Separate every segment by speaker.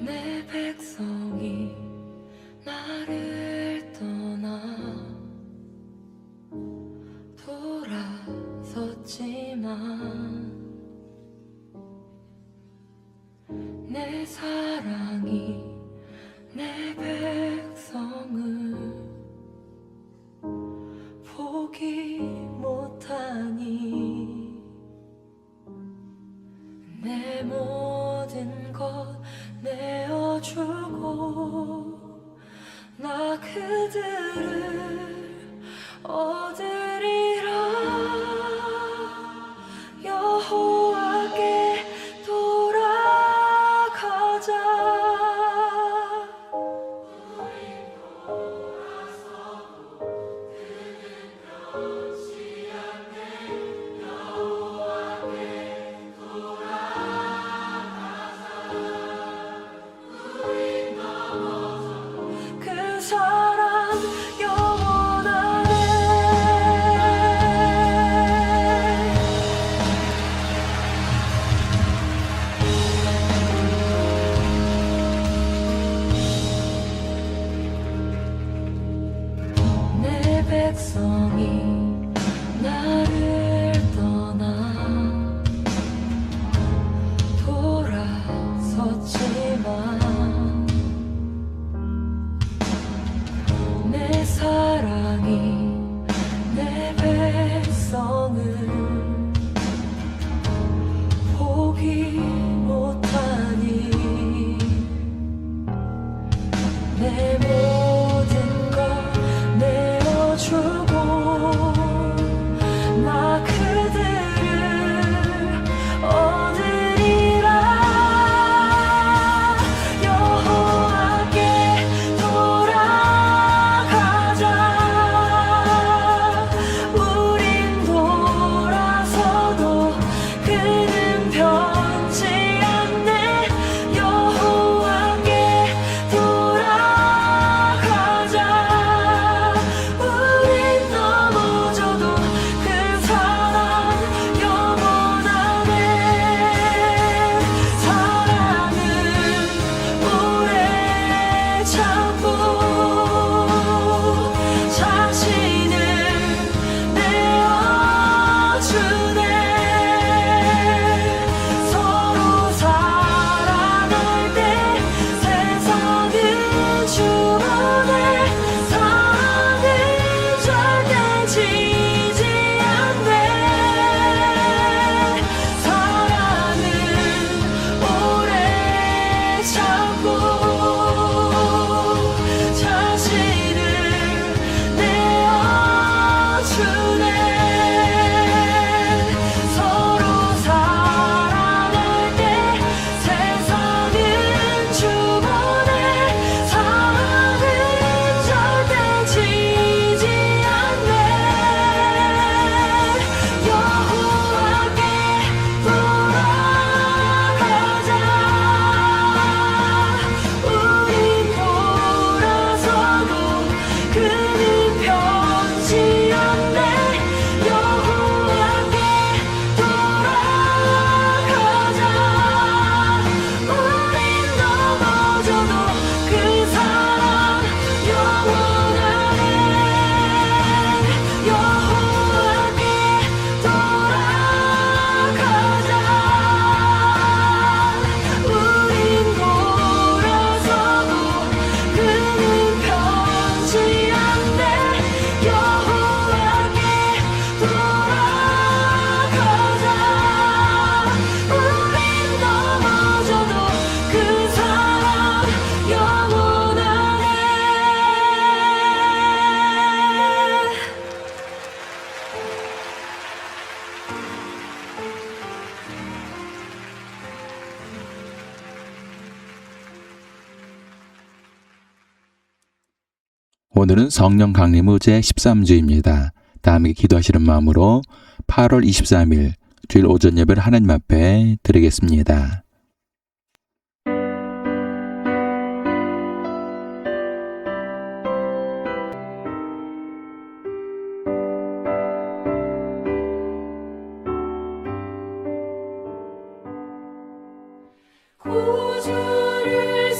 Speaker 1: 내 백성이 나를 떠나 돌아섰지만 내 사랑이 내 백성을 포기 못하니 내 모든 것 내어주고 나 그들을 얻으리라. 여호와께 돌아가자. 그 사랑 영원하네. 내 백성이 나를 떠나 돌아섰지만 내 사랑이 내 백성을 포기 못하니 내 모든 것 내어주고 나 그들을 얻으리라. 여호와께 돌아가자. 우린 돌아서도 그는 변치 않네. 여호와께 돌아가자. 우린 넘어져도 그 사랑 영원하네. 사랑은 오래 참고 자신을 내어주네. 서로 사랑할 때 세상은 주문해. 사랑은 절대 지지 않네. 사랑은 오래 참고 자신을 내어주네. 서로 사랑할 때 세상은 주문해. 사랑은 절대 지지 않네. 여호와께 돌아가자. 우린 돌아서도 그는 변치 않네. 여호와께 돌아가자. 우린 넘어져도 그 사랑 영원하네. 여호와께 돌아가자. 우린 돌아서도 그는 변치 않네. 여호와께 돌아가자. 우린 넘어져도 그 사랑 영원하네.
Speaker 2: 오늘은 성령 강림 제 13주입니다. 다 함께 기도하시는 마음으로 8월 23일 주일 오전 예배를 하나님 앞에 드리겠습니다.
Speaker 1: 구주를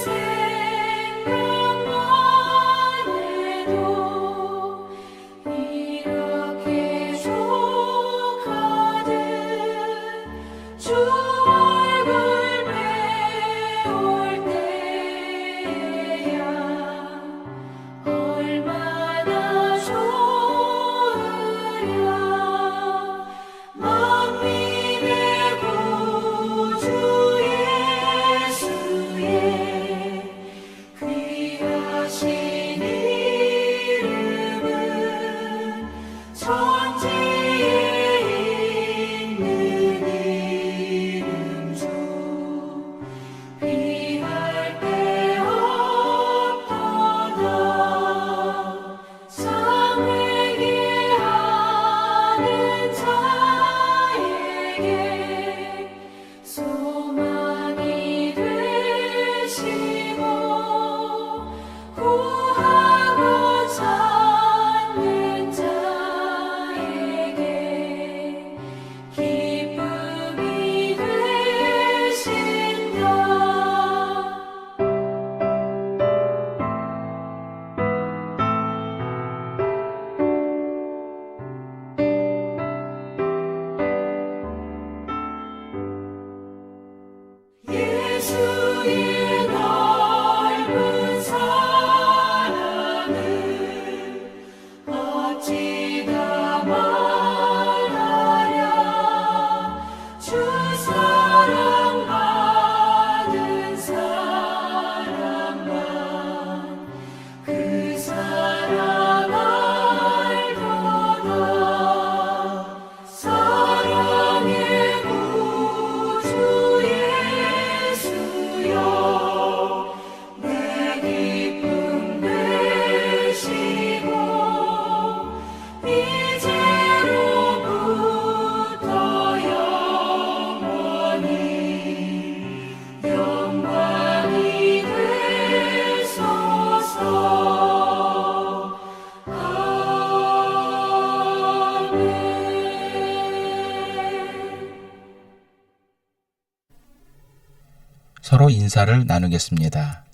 Speaker 2: 인사를 나누겠습니다.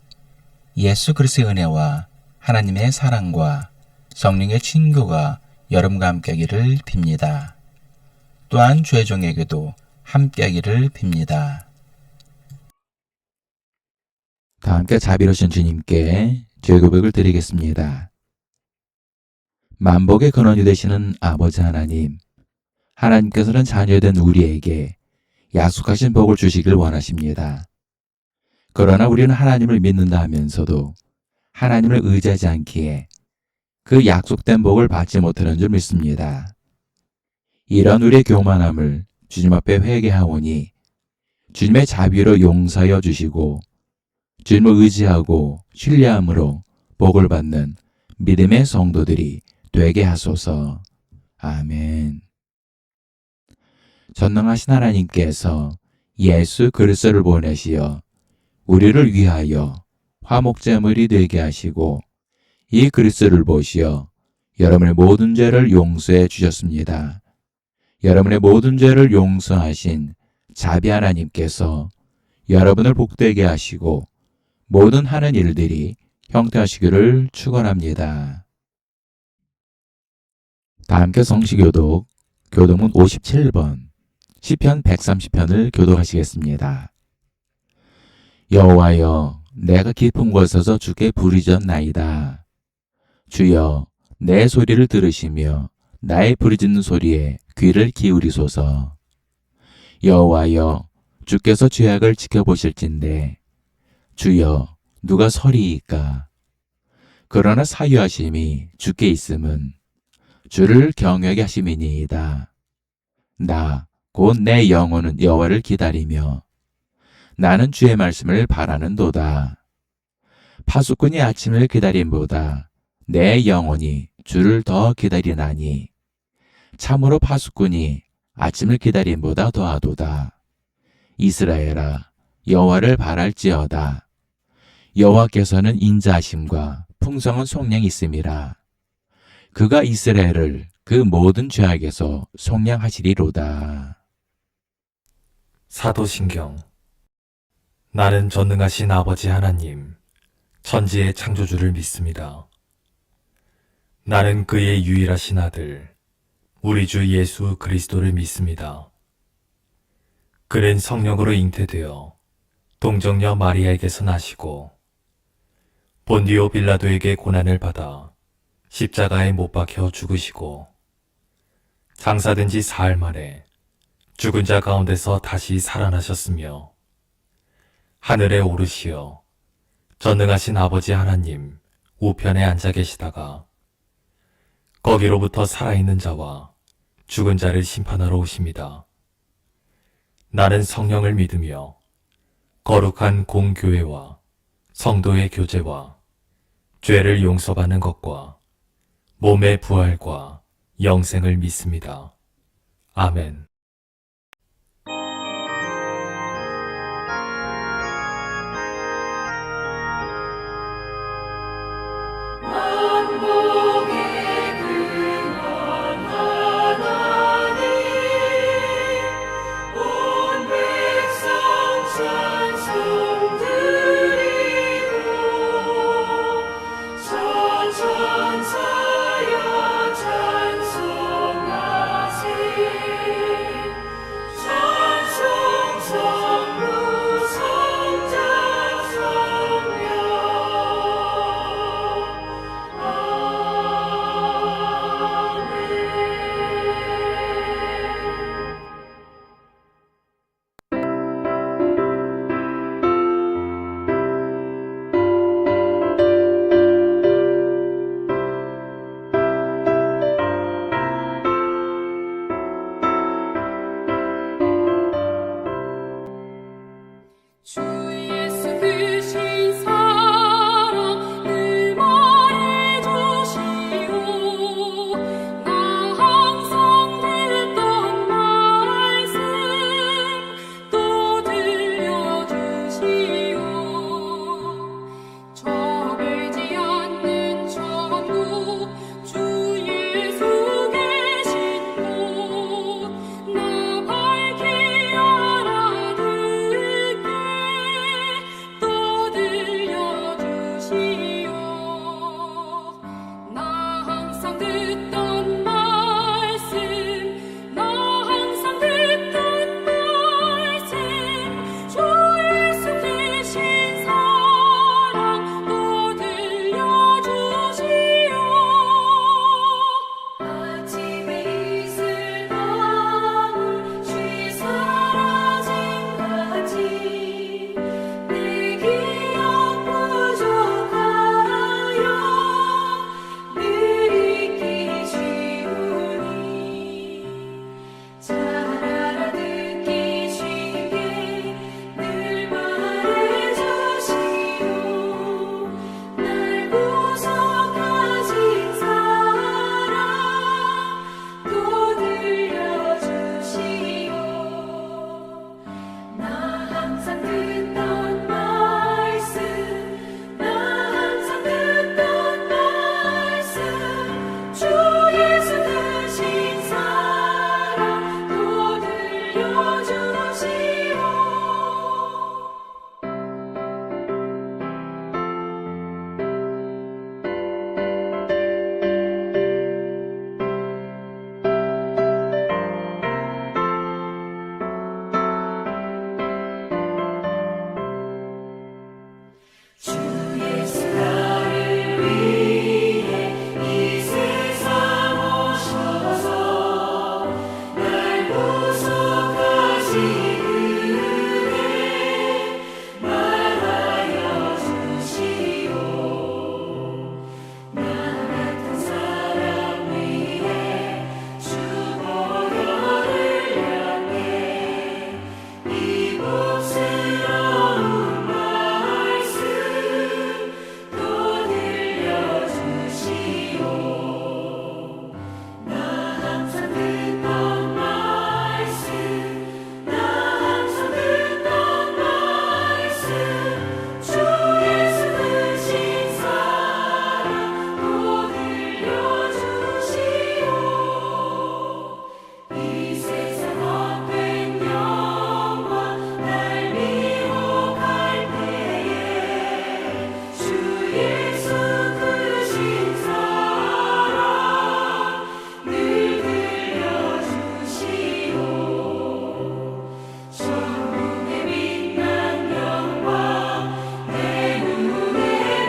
Speaker 2: 예수 그리스도의 은혜와 하나님의 사랑과 성령의 친구가 여러분과 함께하기를 빕니다. 또한 주의 종에게도 함께하기를 빕니다. 다 함께 자비로우신 주님께 죄 고백을 드리겠습니다. 만복의 근원이 되시는 아버지 하나님, 하나님께서는 자녀된 우리에게 약속하신 복을 주시길 원하십니다. 그러나 우리는 하나님을 믿는다 하면서도 하나님을 의지하지 않기에 그 약속된 복을 받지 못하는 줄 믿습니다. 이런 우리의 교만함을 주님 앞에 회개하오니 주님의 자비로 용서하여 주시고 주님을 의지하고 신뢰함으로 복을 받는 믿음의 성도들이 되게 하소서. 아멘. 전능하신 하나님께서 예수 그리스도를 보내시어 우리를 위하여 화목제물이 되게 하시고 이 그리스도를 보시어 여러분의 모든 죄를 용서해 주셨습니다. 여러분의 모든 죄를 용서하신 자비 하나님께서 여러분을 복되게 하시고 모든 하는 일들이 형통하시기를 축원합니다. 다 함께 성시교독 교독문 57번 시편 130편을 교독하시겠습니다. 여호와여, 내가 깊은 곳에서 주께 부르짖었나이다. 주여, 내 소리를 들으시며 나의 부르짖는 소리에 귀를 기울이소서. 여호와여, 주께서 죄악을 지켜보실진데 주여, 누가 서리이까? 그러나 사유하심이 주께 있음은 주를 경외하게 하심이니이다. 나 곧 내 영혼은 여호와를 기다리며 나는 주의 말씀을 바라는도다. 파수꾼이 아침을 기다림보다 내 영혼이 주를 더 기다리나니 참으로 파수꾼이 아침을 기다림보다 더하도다. 이스라엘아, 여호와를 바랄지어다. 여호와께서는 인자하심과 풍성한 속량이 있음이라. 그가 이스라엘을 그 모든 죄악에서 속량하시리로다.
Speaker 3: 사도신경. 나는 전능하신 아버지 하나님, 천지의 창조주를 믿습니다. 나는 그의 유일하신 아들, 우리 주 예수 그리스도를 믿습니다. 그는 성령으로 잉태되어 동정녀 마리아에게서 나시고 본디오 빌라도에게 고난을 받아 십자가에 못 박혀 죽으시고 장사된 지 사흘 만에 죽은 자 가운데서 다시 살아나셨으며 하늘에 오르시어 전능하신 아버지 하나님 우편에 앉아 계시다가 거기로부터 살아있는 자와 죽은 자를 심판하러 오십니다. 나는 성령을 믿으며 거룩한 공교회와 성도의 교제와 죄를 용서받는 것과 몸의 부활과 영생을 믿습니다. 아멘.
Speaker 1: 만복의 근원 하나님 온 백성 찬송 드리고 천천사여 찬송하세 주 예수 나를 위해 이 세상 오셔서 날 구속하신 은혜 말하여 주시오. 나 같은 사람 위해 주 보혈을 향해 이 복스러운 말씀 또 들려주시오. 나 항상 듣던 말씀, 나 항상 듣던 말씀, 주 예수 크신 사랑 또 들려주시오. 이 세상 헛된 영광 날 미혹할 때에 주 예수 크신 사랑 늘 들려주시오. 천국의 빛난 영광 내 눈에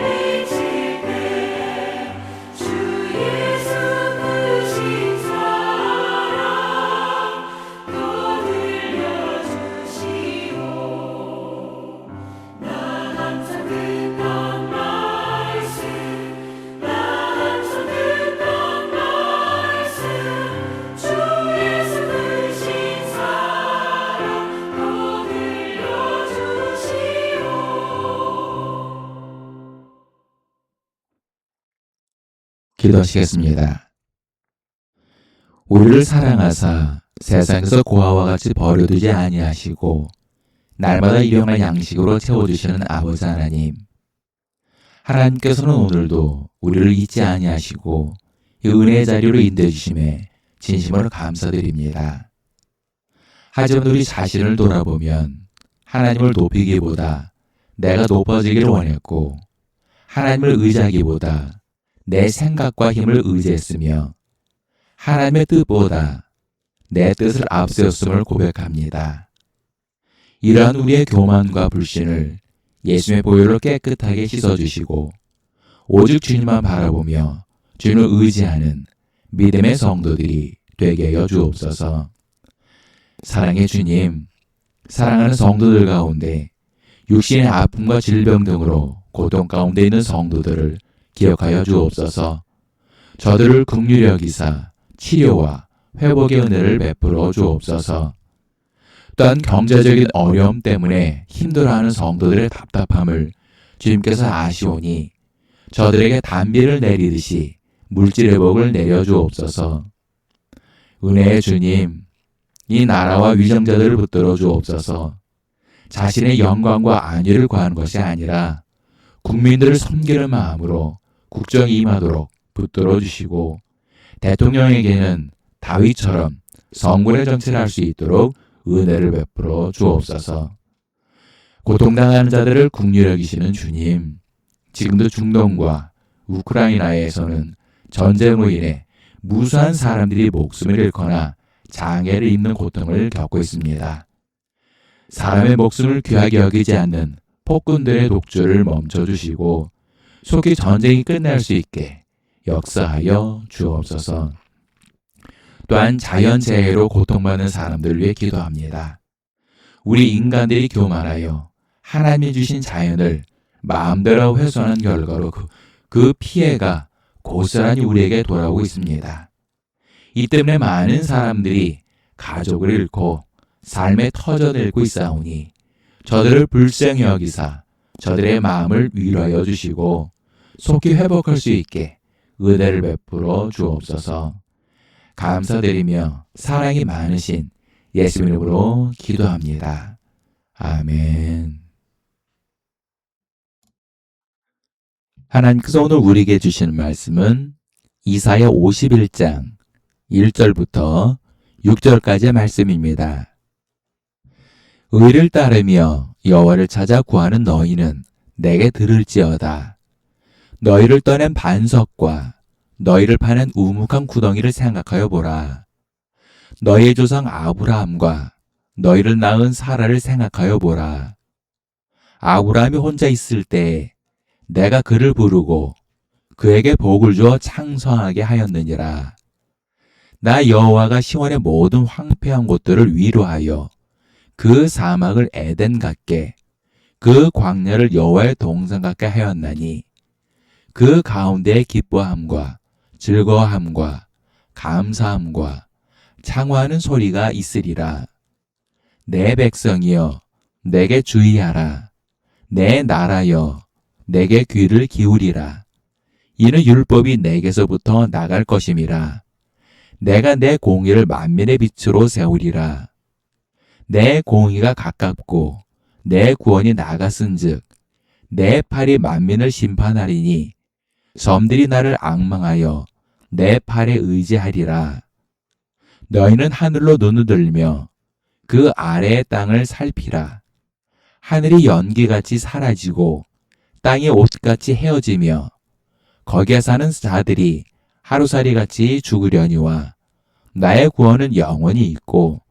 Speaker 1: 비칠 때 주 예수 크신 사랑 또 들려주시오. 나 항상 듣던 말씀, 나 항상 듣던 말씀, 주 예수 크신 사랑 또 들려주시오.
Speaker 2: 기도하시겠습니다. 우리를 사랑하사 세상에서 고아와 같이 버려두지 아니하시고 날마다 일용할 양식으로 채워주시는 아버지 하나님, 하나님께서는 오늘도 우리를 잊지 아니하시고 이 은혜의 자리로 인도해주심에 진심으로 감사드립니다. 하지만 우리 자신을 돌아보면 하나님을 높이기보다 내가 높아지기를 원했고, 하나님을 의지하기보다 내 생각과 힘을 의지했으며, 하나님의 뜻보다 내 뜻을 앞세웠음을 고백합니다. 이러한 우리의 교만과 불신을 예수님의 보혈로 깨끗하게 씻어주시고 오직 주님만 바라보며 주님을 의지하는 믿음의 성도들이 되게 하여 주옵소서. 사랑의 주님, 사랑하는 성도들 가운데 육신의 아픔과 질병 등으로 고통 가운데 있는 성도들을 기억하여 주옵소서. 저들을 긍휼히 여기사 치료와 회복의 은혜를 베풀어 주옵소서. 또한 경제적인 어려움 때문에 힘들어하는 성도들의 답답함을 주님께서 아시오니 저들에게 단비를 내리듯이 물질 회복을 내려주옵소서. 은혜의 주님, 이 나라와 위정자들을 붙들어 주옵소서. 자신의 영광과 안위를 구하는 것이 아니라 국민들을 섬기는 마음으로 국정에 임하도록 붙들어 주시고, 대통령에게는 다윗처럼 성군의 정치를 할 수 있도록 은혜를 베풀어 주옵소서. 고통당하는 자들을 긍휼히 여기시는 주님, 지금도 중동과 우크라이나에서는 전쟁으로 인해 무수한 사람들이 목숨을 잃거나 장애를 입는 고통을 겪고 있습니다. 사람의 목숨을 귀하게 여기지 않는 폭군들의 독주를 멈춰주시고 속히 전쟁이 끝날 수 있게 역사하여 주옵소서. 또한 자연재해로 고통받는 사람들을 위해 기도합니다. 우리 인간들이 교만하여 하나님이 주신 자연을 마음대로 훼손한 결과로 그 피해가 고스란히 우리에게 돌아오고 있습니다. 이 때문에 많은 사람들이 가족을 잃고 삶에 터져내고 있사오니 저들을 불쌍히 여기사 저들의 마음을 위로하여 주시고 속히 회복할 수 있게 은혜를 베풀어 주옵소서. 감사드리며 사랑이 많으신 예수님 이름으로 기도합니다. 아멘. 하나님께서 오늘 우리에게 주시는 말씀은 이사야 51장 1절부터 6절까지의 말씀입니다. 의를 따르며 여호와를 찾아 구하는 너희는 내게 들을지어다. 너희를 떠낸 반석과 너희를 파는 우묵한 구덩이를 생각하여 보라. 너희의 조상 아브라함과 너희를 낳은 사라를 생각하여 보라. 아브라함이 혼자 있을 때 내가 그를 부르고 그에게 복을 주어 창성하게 하였느니라. 나 여호와가 시온의 모든 황폐한 곳들을 위로하여 그 사막을 에덴 같게 그 광야를 여호와의 동산 같게 하였나니 그 가운데에 기뻐함과 즐거워함과 감사함과 창화하는 소리가 있으리라. 내 백성이여 내게 주의하라. 내 나라여 내게 귀를 기울이라. 이는 율법이 내게서부터 나갈 것임이라. 내가 내 공의를 만민의 빛으로 세우리라. 내 공의가 가깝고 내 구원이 나갔은즉 내 팔이 만민을 심판하리니 섬들이 나를 앙망하여 내 팔에 의지하리라. 너희는 하늘로 눈을 들며 그 아래의 땅을 살피라. 하늘이 연기같이 사라지고 땅이 옷같이 헤어지며 거기에 사는 자들이 하루살이같이 죽으려니와 나의 구원은 영원히 있고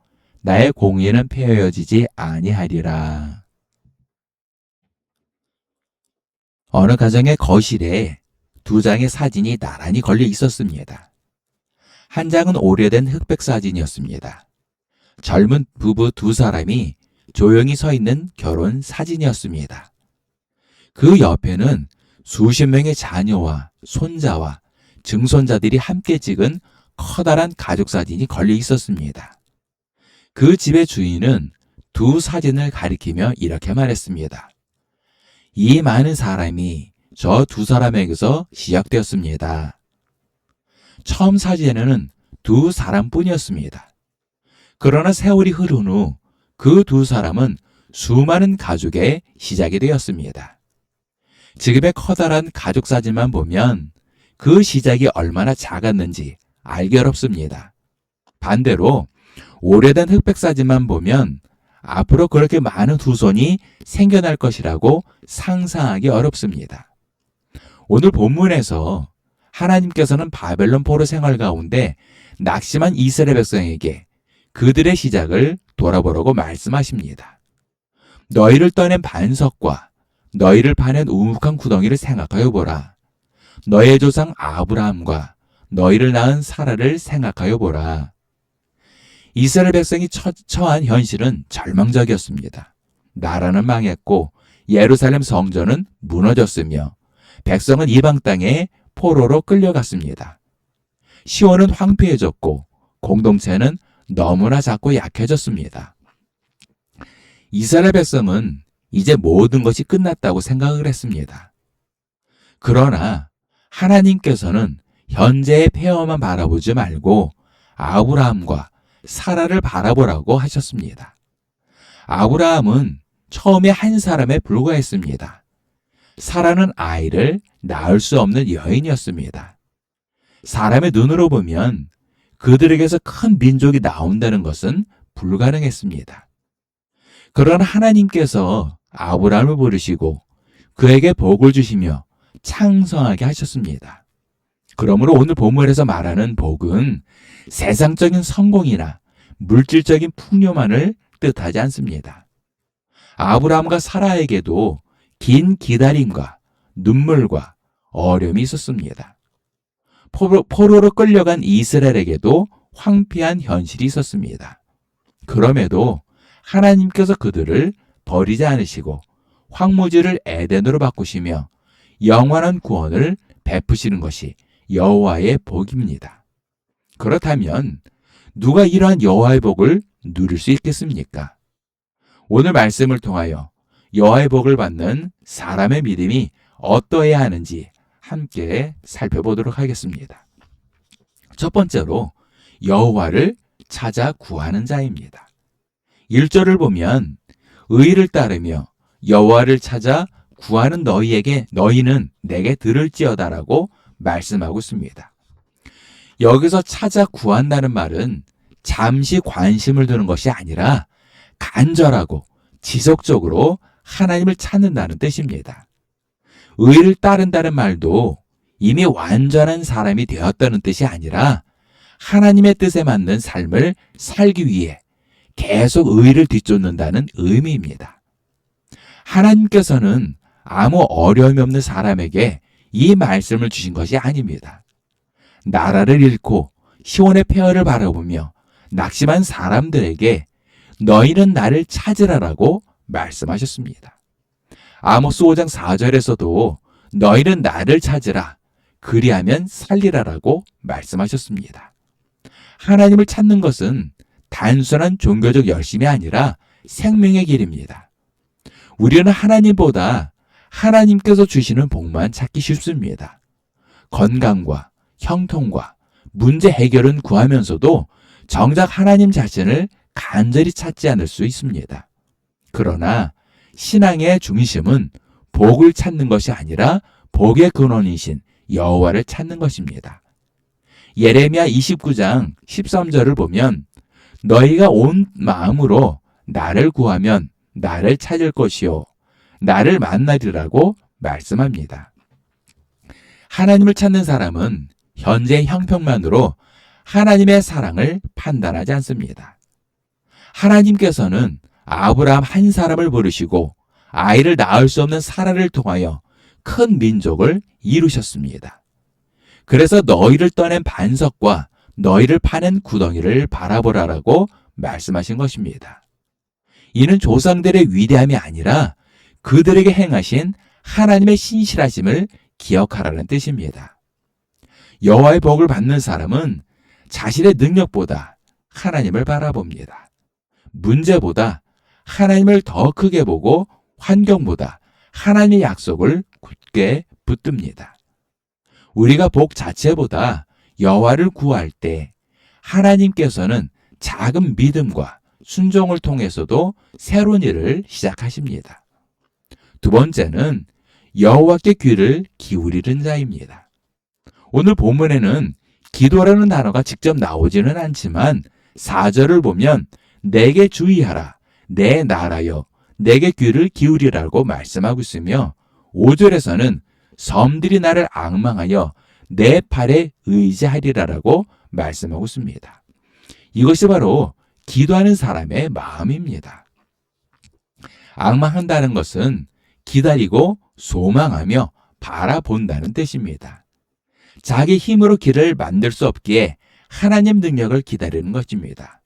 Speaker 2: 나의 공의는 폐허여지지 아니하리라. 어느 가정의 거실에 두 장의 사진이 나란히 걸려 있었습니다. 한 장은 오래된 흑백 사진이었습니다. 젊은 부부 두 사람이 조용히 서 있는 결혼 사진이었습니다. 그 옆에는 수십 명의 자녀와 손자와 증손자들이 함께 찍은 커다란 가족 사진이 걸려 있었습니다. 그 집의 주인은 두 사진을 가리키며 이렇게 말했습니다. 이 많은 사람이 저 두 사람에게서 시작되었습니다. 처음 사진에는 두 사람뿐이었습니다. 그러나 세월이 흐른 후 그 두 사람은 수많은 가족의 시작이 되었습니다. 지금의 커다란 가족 사진만 보면 그 시작이 얼마나 작았는지 알기 어렵습니다. 반대로 오래된 흑백 사진만 보면 앞으로 그렇게 많은 후손이 생겨날 것이라고 상상하기 어렵습니다. 오늘 본문에서 하나님께서는 바벨론 포로 생활 가운데 낙심한 이스라엘 백성에게 그들의 시작을 돌아보라고 말씀하십니다. 너희를 떠낸 반석과 너희를 파낸 우묵한 구덩이를 생각하여 보라. 너희의 조상 아브라함과 너희를 낳은 사라를 생각하여 보라. 이스라엘 백성이 처한 현실은 절망적이었습니다. 나라는 망했고 예루살렘 성전은 무너졌으며 백성은 이방 땅에 포로로 끌려갔습니다. 시온은 황폐해졌고 공동체는 너무나 작고 약해졌습니다. 이스라엘 백성은 이제 모든 것이 끝났다고 생각을 했습니다. 그러나 하나님께서는 현재의 폐허만 바라보지 말고 아브라함과 사라를 바라보라고 하셨습니다. 아브라함은 처음에 한 사람에 불과했습니다. 사라는 아이를 낳을 수 없는 여인이었습니다. 사람의 눈으로 보면 그들에게서 큰 민족이 나온다는 것은 불가능했습니다. 그러나 하나님께서 아브라함을 부르시고 그에게 복을 주시며 창성하게 하셨습니다. 그러므로 오늘 본문에서 말하는 복은 세상적인 성공이나 물질적인 풍요만을 뜻하지 않습니다. 아브라함과 사라에게도 긴 기다림과 눈물과 어려움이 있었습니다. 포로로 끌려간 이스라엘에게도 황폐한 현실이 있었습니다. 그럼에도 하나님께서 그들을 버리지 않으시고 황무지를 에덴으로 바꾸시며 영원한 구원을 베푸시는 것이 여호와의 복입니다. 그렇다면 누가 이러한 여호와의 복을 누릴 수 있겠습니까? 오늘 말씀을 통하여 여호와의 복을 받는 사람의 믿음이 어떠해야 하는지 함께 살펴보도록 하겠습니다. 첫 번째로 여호와를 찾아 구하는 자입니다. 1절을 보면 의를 따르며 여호와를 찾아 구하는 너희는 내게 들을지어다라고 말씀하고 있습니다. 여기서 찾아 구한다는 말은 잠시 관심을 두는 것이 아니라 간절하고 지속적으로 하나님을 찾는다는 뜻입니다. 의를 따른다는 말도 이미 완전한 사람이 되었다는 뜻이 아니라 하나님의 뜻에 맞는 삶을 살기 위해 계속 의를 뒤쫓는다는 의미입니다. 하나님께서는 아무 어려움이 없는 사람에게 이 말씀을 주신 것이 아닙니다. 나라를 잃고 시온의 폐허를 바라보며 낙심한 사람들에게 너희는 나를 찾으라라고 말씀하셨습니다. 아모스 5장 4절에서도 너희는 나를 찾으라 그리하면 살리라라고 말씀하셨습니다. 하나님을 찾는 것은 단순한 종교적 열심이 아니라 생명의 길입니다. 우리는 하나님보다 하나님께서 주시는 복만 찾기 쉽습니다. 건강과 형통과 문제 해결은 구하면서도 정작 하나님 자신을 간절히 찾지 않을 수 있습니다. 그러나 신앙의 중심은 복을 찾는 것이 아니라 복의 근원이신 여호와를 찾는 것입니다. 예레미야 29장 13절을 보면 너희가 온 마음으로 나를 구하면 나를 찾을 것이요 나를 만나리라고 말씀합니다. 하나님을 찾는 사람은 현재의 형편만으로 하나님의 사랑을 판단하지 않습니다. 하나님께서는 아브라함 한 사람을 부르시고 아이를 낳을 수 없는 사라를 통하여 큰 민족을 이루셨습니다. 그래서 너희를 떠낸 반석과 너희를 파낸 구덩이를 바라보라라고 말씀하신 것입니다. 이는 조상들의 위대함이 아니라 그들에게 행하신 하나님의 신실하심을 기억하라는 뜻입니다. 여호와의 복을 받는 사람은 자신의 능력보다 하나님을 바라봅니다. 문제보다 하나님을 더 크게 보고 환경보다 하나님의 약속을 굳게 붙듭니다. 우리가 복 자체보다 여호와를 구할 때 하나님께서는 작은 믿음과 순종을 통해서도 새로운 일을 시작하십니다. 두 번째는 여호와께 귀를 기울이는 자입니다. 오늘 본문에는 기도라는 단어가 직접 나오지는 않지만 4절을 보면 내게 주의하라 내 나라여 내게 귀를 기울이라고 말씀하고 있으며 5절에서는 섬들이 나를 앙망하여 내 팔에 의지하리라라고 말씀하고 있습니다. 이것이 바로 기도하는 사람의 마음입니다. 앙망한다는 것은 기다리고 소망하며 바라본다는 뜻입니다. 자기 힘으로 길을 만들 수 없기에 하나님 능력을 기다리는 것입니다.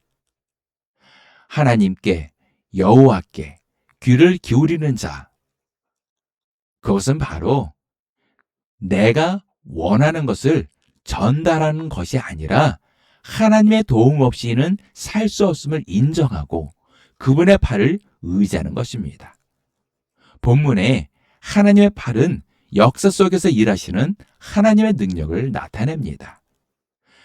Speaker 2: 하나님께 여호와께 귀를 기울이는 자, 그것은 바로 내가 원하는 것을 전달하는 것이 아니라 하나님의 도움 없이는 살 수 없음을 인정하고 그분의 팔을 의지하는 것입니다. 본문에 하나님의 팔은 역사 속에서 일하시는 하나님의 능력을 나타냅니다.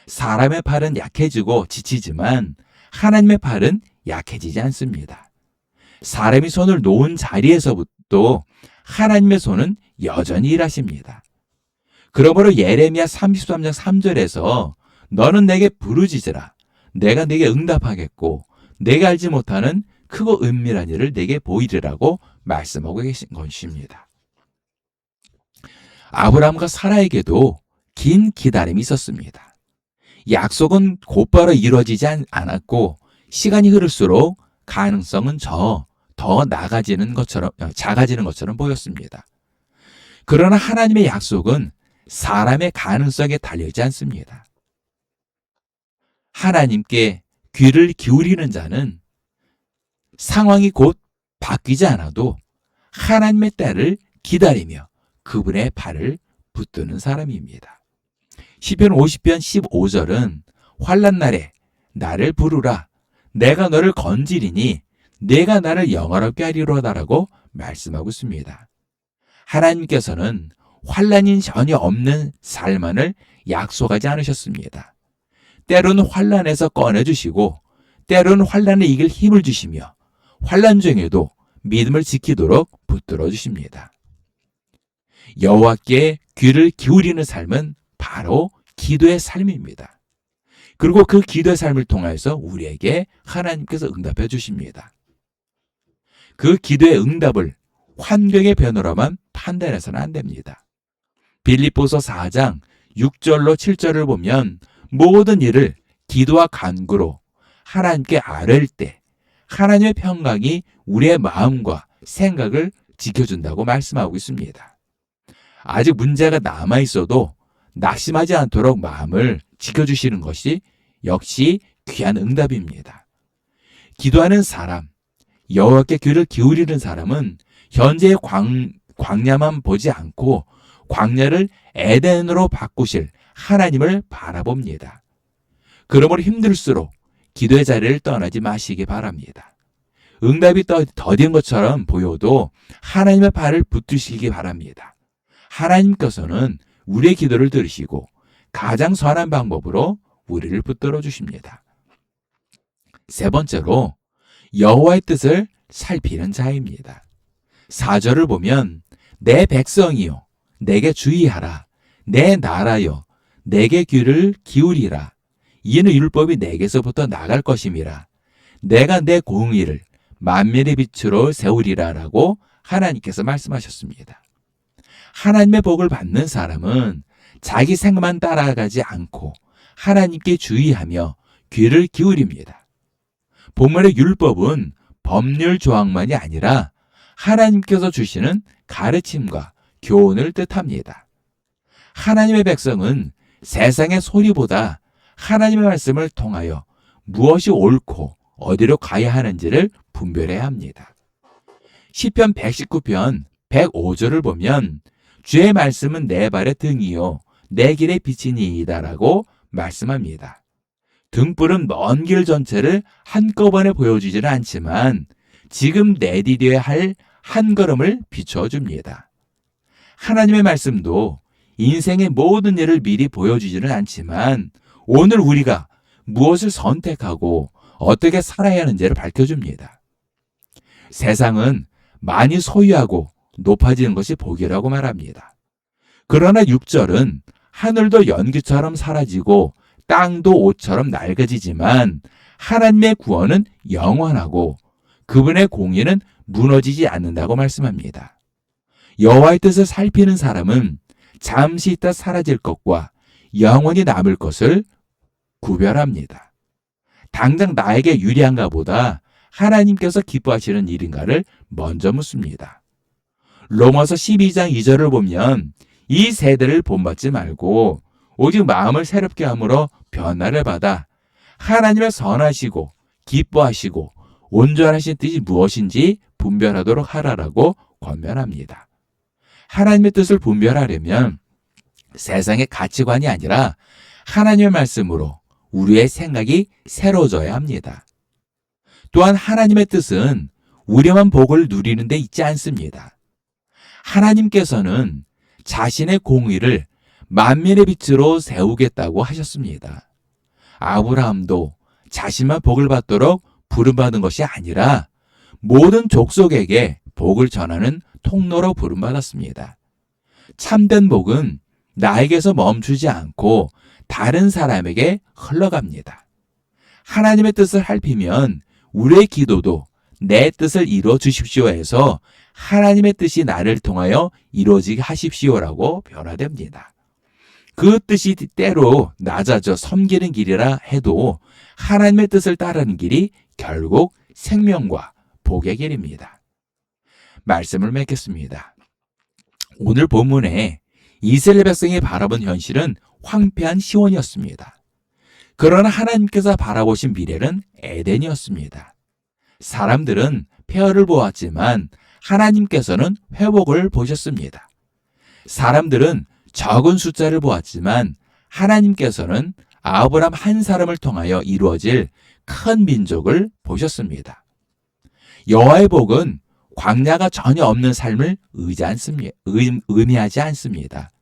Speaker 2: 사람의 팔은 약해지고 지치지만 하나님의 팔은 약해지지 않습니다. 사람이 손을 놓은 자리에서부터 하나님의 손은 여전히 일하십니다. 그러므로 예레미야 33장 3절에서 너는 내게 부르짖으라 내가 내게 응답하겠고 내가 알지 못하는 크고 은밀한 일을 내게 보이리라고 말씀하고 계신 것입니다. 아브라함과 사라에게도 긴 기다림이 있었습니다. 약속은 곧바로 이루어지지 않았고 시간이 흐를수록 가능성은 더 작아지는 것처럼 보였습니다. 그러나 하나님의 약속은 사람의 가능성에 달려있지 않습니다. 하나님께 귀를 기울이는 자는 상황이 곧 바뀌지 않아도 하나님의 때를 기다리며 그분의 발을 붙드는 사람입니다. 시편 50편 15절은 환난 날에 나를 부르라 내가 너를 건지리니 내가 나를 영화롭게 하리로다라고 말씀하고 있습니다. 하나님께서는 환난이 전혀 없는 삶만을 약속하지 않으셨습니다. 때로는 환난에서 꺼내주시고 때로는 환난을 이길 힘을 주시며 환난 중에도 믿음을 지키도록 붙들어 주십니다. 여호와께 귀를 기울이는 삶은 바로 기도의 삶입니다. 그리고 그 기도의 삶을 통해서 우리에게 하나님께서 응답해 주십니다. 그 기도의 응답을 환경의 변화로만 판단해서는 안 됩니다. 빌립보서 4장 6절로 7절을 보면 모든 일을 기도와 간구로 하나님께 아뢰을 때 하나님의 평강이 우리의 마음과 생각을 지켜준다고 말씀하고 있습니다. 아직 문제가 남아있어도 낙심하지 않도록 마음을 지켜주시는 것이 역시 귀한 응답입니다. 기도하는 사람, 여호와께 귀를 기울이는 사람은 현재의 광야만 보지 않고 광야를 에덴으로 바꾸실 하나님을 바라봅니다. 그러므로 힘들수록 기도의 자리를 떠나지 마시기 바랍니다. 응답이 더딘 것처럼 보여도 하나님의 발을 붙드시기 바랍니다. 하나님께서는 우리의 기도를 들으시고 가장 선한 방법으로 우리를 붙들어 주십니다. 세 번째로 여호와의 뜻을 살피는 자입니다. 4절을 보면 내 백성이요 내게 주의하라. 내 나라여 내게 귀를 기울이라. 이는 율법이 내게서부터 나갈 것임이라. 내가 내 공의를 만민의 빛으로 세우리라 라고 하나님께서 말씀하셨습니다. 하나님의 복을 받는 사람은 자기 생각만 따라가지 않고 하나님께 주의하며 귀를 기울입니다. 본문의 율법은 법률 조항만이 아니라 하나님께서 주시는 가르침과 교훈을 뜻합니다. 하나님의 백성은 세상의 소리보다 하나님의 말씀을 통하여 무엇이 옳고 어디로 가야 하는지를 분별해야 합니다. 시편 119편 105절을 보면 주의 말씀은 내 발의 등이요 내 길의 빛이니이다 라고 말씀합니다. 등불은 먼 길 전체를 한꺼번에 보여주지는 않지만 지금 내디뎌야 할 한 걸음을 비춰줍니다. 하나님의 말씀도 인생의 모든 일을 미리 보여주지는 않지만 오늘 우리가 무엇을 선택하고 어떻게 살아야 하는지를 밝혀줍니다. 세상은 많이 소유하고 높아지는 것이 복이라고 말합니다. 그러나 6절은 하늘도 연기처럼 사라지고 땅도 옷처럼 낡아지지만 하나님의 구원은 영원하고 그분의 공의는 무너지지 않는다고 말씀합니다. 여호와의 뜻을 살피는 사람은 잠시 있다 사라질 것과 영원히 남을 것을 구별합니다. 당장 나에게 유리한가 보다 하나님께서 기뻐하시는 일인가를 먼저 묻습니다. 로마서 12장 2절을 보면 이 세대를 본받지 말고 오직 마음을 새롭게 함으로 변화를 받아 하나님의 선하시고 기뻐하시고 온전하신 뜻이 무엇인지 분별하도록 하라라고 권면합니다. 하나님의 뜻을 분별하려면 세상의 가치관이 아니라 하나님의 말씀으로 우리의 생각이 새로워져야 합니다. 또한 하나님의 뜻은 우리만 복을 누리는 데 있지 않습니다. 하나님께서는 자신의 공의를 만민의 빛으로 세우겠다고 하셨습니다. 아브라함도 자신만 복을 받도록 부름받은 것이 아니라 모든 족속에게 복을 전하는 통로로 부름받았습니다. 참된 복은 나에게서 멈추지 않고 다른 사람에게 흘러갑니다. 하나님의 뜻을 살피면 우리의 기도도 내 뜻을 이루어 주십시오 해서 하나님의 뜻이 나를 통하여 이루어지게 하십시오라고 변화됩니다. 그 뜻이 때로 낮아져 섬기는 길이라 해도 하나님의 뜻을 따르는 길이 결국 생명과 복의 길입니다. 말씀을 맺겠습니다. 오늘 본문에 이스라엘 백성이 바라본 현실은 황폐한 시온이었습니다. 그러나 하나님께서 바라보신 미래는 에덴이었습니다. 사람들은 폐허를 보았지만 하나님께서는 회복을 보셨습니다. 사람들은 적은 숫자를 보았지만 하나님께서는 아브라함 한 사람을 통하여 이루어질 큰 민족을 보셨습니다. 여호와의 복은 광야가 전혀 없는 삶을 의미하지 않습니다.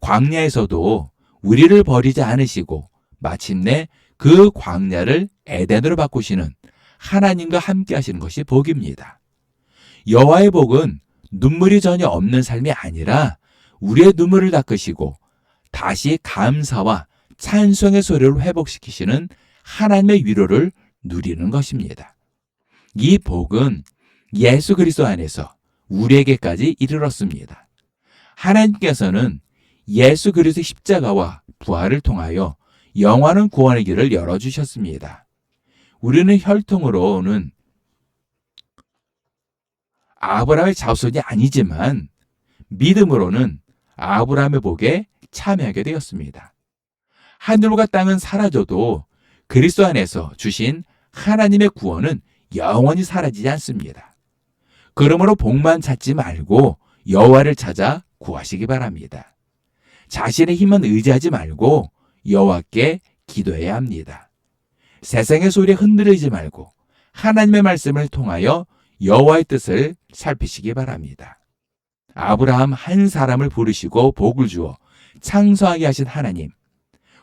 Speaker 2: 광야에서도 우리를 버리지 않으시고 마침내 그 광야를 에덴으로 바꾸시는 하나님과 함께 하시는 것이 복입니다. 여호와의 복은 눈물이 전혀 없는 삶이 아니라 우리의 눈물을 닦으시고 다시 감사와 찬송의 소리를 회복시키시는 하나님의 위로를 누리는 것입니다. 이 복은 예수 그리스도 안에서 우리에게까지 이르렀습니다. 하나님께서는 예수 그리스도의 십자가와 부활을 통하여 영원한 구원의 길을 열어주셨습니다. 우리는 혈통으로는 아브라함의 자손이 아니지만 믿음으로는 아브라함의 복에 참여하게 되었습니다. 하늘과 땅은 사라져도 그리스도 안에서 주신 하나님의 구원은 영원히 사라지지 않습니다. 그러므로 복만 찾지 말고 여호와를 찾아 구하시기 바랍니다. 자신의 힘은 의지하지 말고 여호와께 기도해야 합니다. 세상의 소리에 흔들리지 말고 하나님의 말씀을 통하여 여호와의 뜻을 살피시기 바랍니다. 아브라함 한 사람을 부르시고 복을 주어 창성하게 하신 하나님,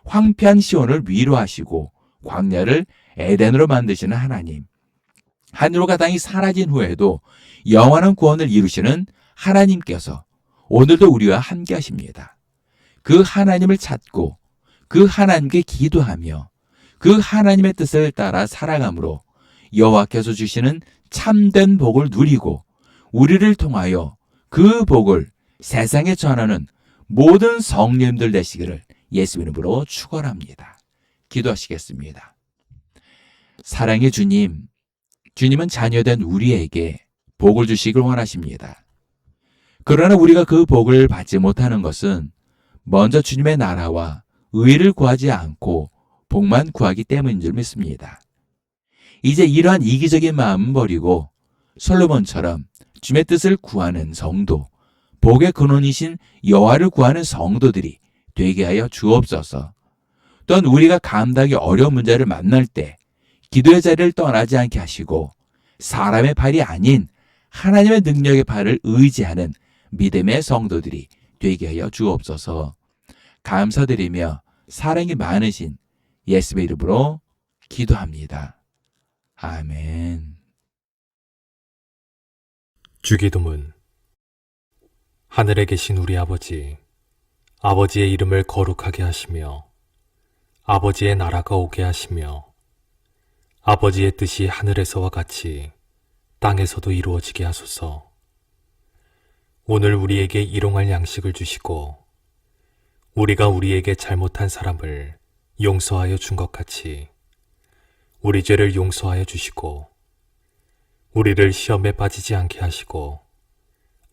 Speaker 2: 황폐한 시온을 위로하시고 광야를 에덴으로 만드시는 하나님, 하늘과 땅이 사라진 후에도 영원한 구원을 이루시는 하나님께서 오늘도 우리와 함께 하십니다. 그 하나님을 찾고 그 하나님께 기도하며 그 하나님의 뜻을 따라 살아감으로 여호와께서 주시는 참된 복을 누리고 우리를 통하여 그 복을 세상에 전하는 모든 성령님들 되시기를 예수 이름으로 축원합니다. 기도하시겠습니다. 사랑의 주님, 주님은 자녀된 우리에게 복을 주시길 원하십니다. 그러나 우리가 그 복을 받지 못하는 것은 먼저 주님의 나라와 의를 구하지 않고 복만 구하기 때문인 줄 믿습니다. 이제 이러한 이기적인 마음은 버리고 솔로몬처럼 주님의 뜻을 구하는 성도, 복의 근원이신 여호와를 구하는 성도들이 되게 하여 주옵소서. 또한 우리가 감당하기 어려운 문제를 만날 때 기도의 자리를 떠나지 않게 하시고 사람의 발이 아닌 하나님의 능력의 발을 의지하는 믿음의 성도들이 되게 하여 주옵소서. 감사드리며 사랑이 많으신 예수의 이름으로 기도합니다. 아멘.
Speaker 3: 주기도문. 하늘에 계신 우리 아버지, 아버지의 이름을 거룩하게 하시며 아버지의 나라가 오게 하시며 아버지의 뜻이 하늘에서와 같이 땅에서도 이루어지게 하소서. 오늘 우리에게 일용할 양식을 주시고 우리가 우리에게 잘못한 사람을 용서하여 준 것 같이 우리 죄를 용서하여 주시고 우리를 시험에 빠지지 않게 하시고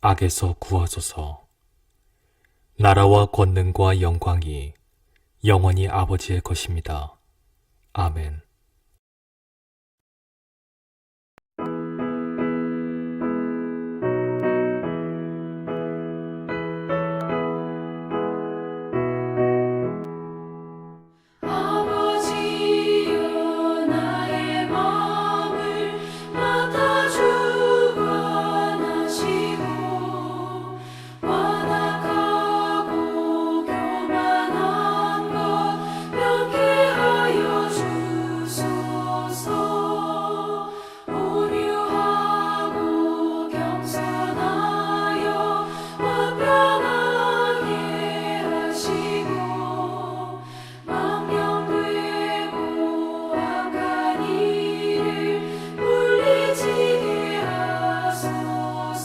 Speaker 3: 악에서 구하소서. 나라와 권능과 영광이 영원히 아버지의 것입니다. 아멘.
Speaker 1: 아버지여 나의 마음을 맡아주고 안아시고 완악하고 교만한 것 명쾌하여 주소서. 온유하고 겸손하여 화평하게 하시고 망령되고 악한 일을 물리치게 하소서.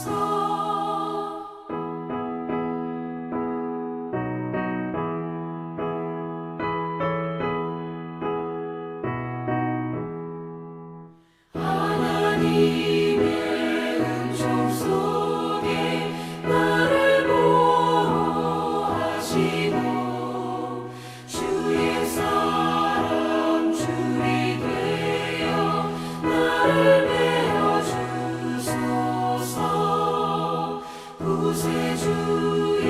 Speaker 1: 하나님의 은총 속에 나를 보호하시고 주의 사랑 줄이 되어 나를 메어 주소서. 구세주의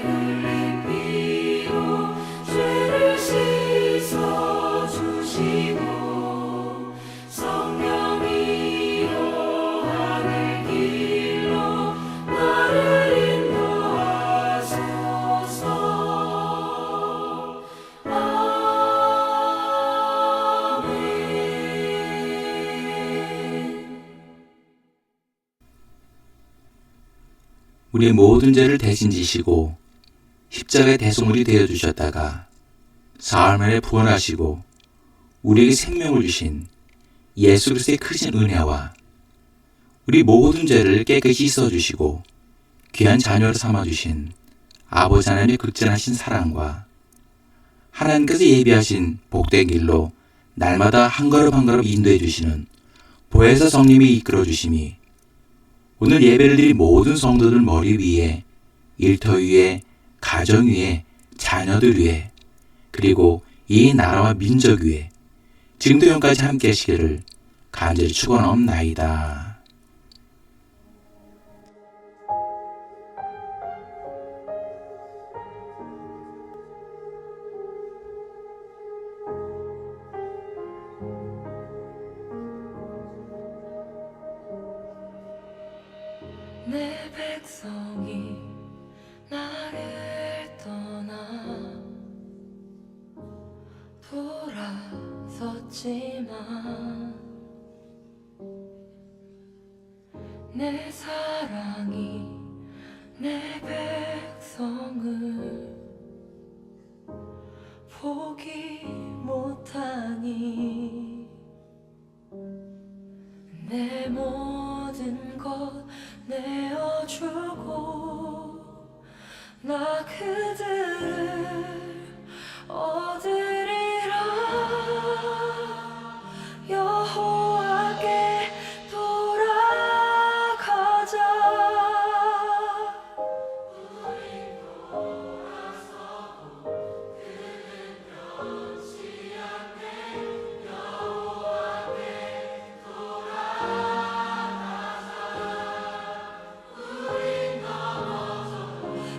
Speaker 1: 흘린 피로 죄를 씻어 주시고 성령이여 하늘 길로 나를 인도하소서. 아멘.
Speaker 2: 우리의 모든 죄를 대신 지시고 십자가의 대속물이 되어주셨다가 사흘 만에 부활하시고 우리에게 생명을 주신 예수 그리스도의 크신 은혜와 우리 모든 죄를 깨끗이 씻어주시고 귀한 자녀로 삼아주신 아버지 하나님의 극진하신 사랑과 하나님께서 예비하신 복된 길로 날마다 한 걸음 한 걸음 인도해 주시는 보혜사 성님이 이끌어 주심이 오늘 예배를 드린 모든 성도들 머리 위에, 일터 위에, 가정 위에, 자녀들 위에, 그리고 이 나라와 민족 위에 지금도 영까지 함께 하시기를 간절히 축원하옵나이다.
Speaker 1: 내 백성이 나를 떠나 돌아섰지만 내 사랑이 내 백성을 포기 못하니 내 모든 것 내어주고 나 그들을 얻으리라. 여호와께 돌아가자. 우리 돌아서고 그는 변치 않네. 여호와께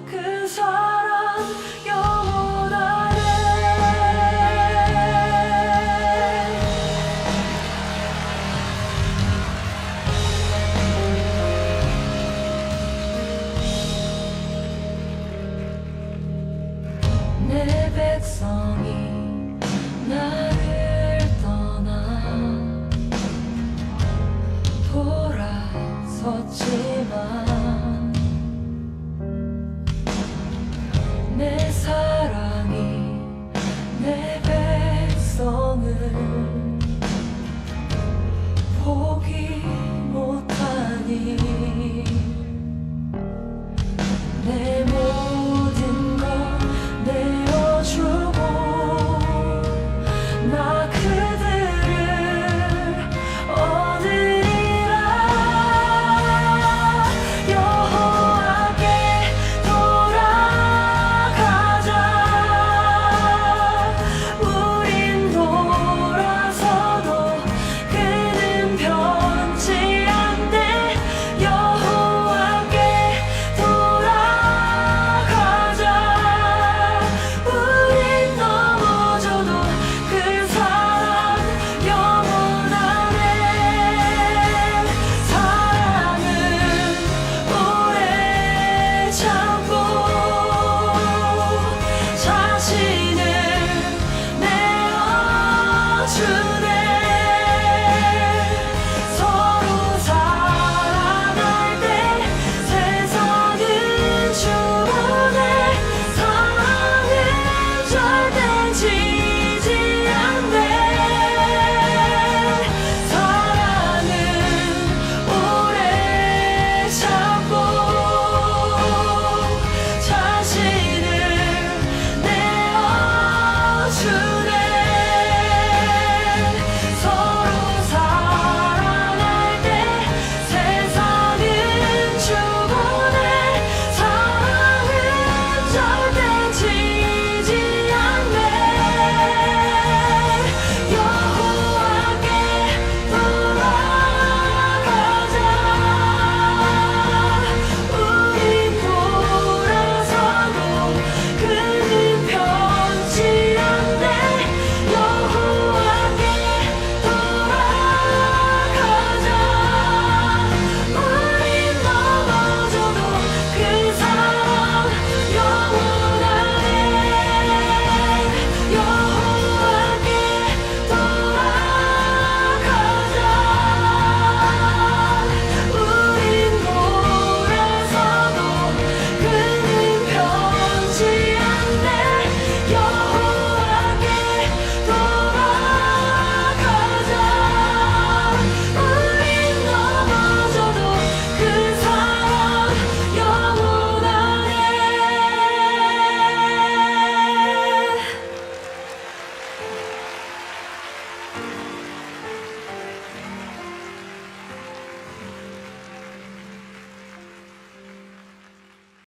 Speaker 1: 그 사랑 영원하네. 내 백성이 나